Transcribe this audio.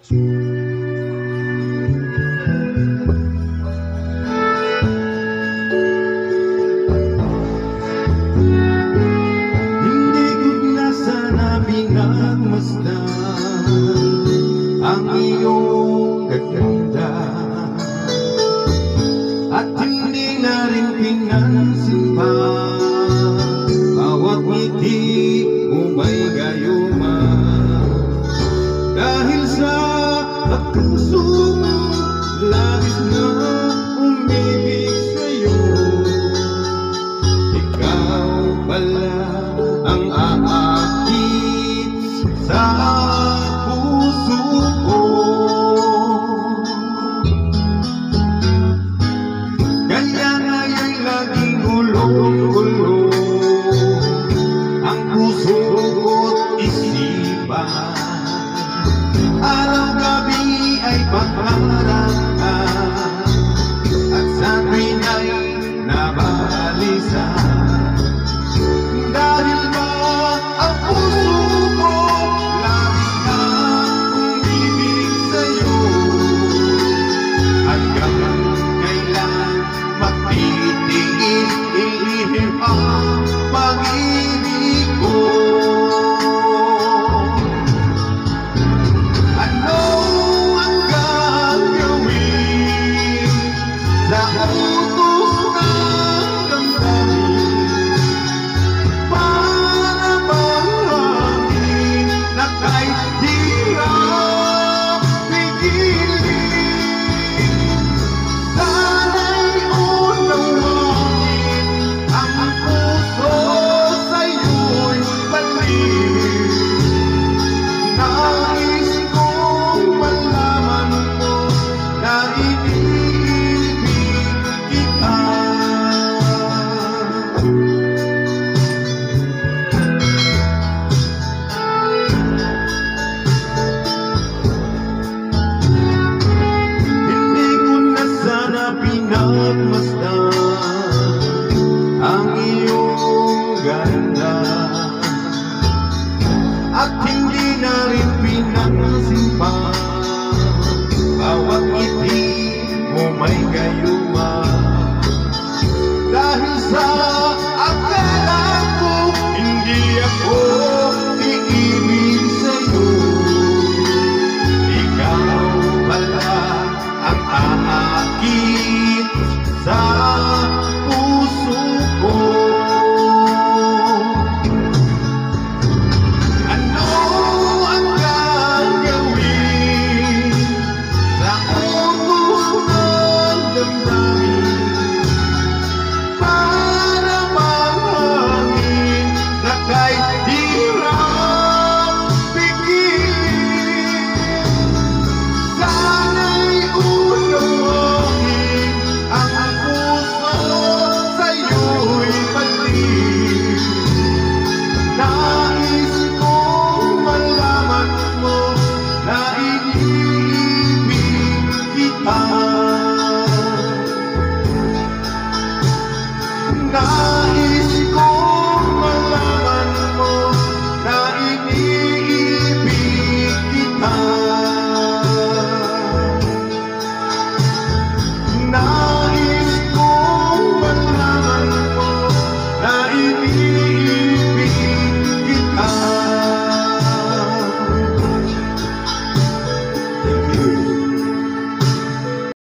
Hindi ko na sana pinagmasdan ang iyong gaganda, at hindi na rin pinansin pa bawat ngiti mo may gayuma. Dahil sa puso mo labis na umibig sa'yo, ikaw pala ang aakit sa puso ko. Kaya ngaya'y laging gulong-gulo ang puso ko't isipan. Araw-gabi ay pagharap at sa tuwin ay nabalisa. Dahil ba ang puso ko labis na umibig sa'yo, hanggang kailan magtitigil ilihim ang pag-ibig ko? Ano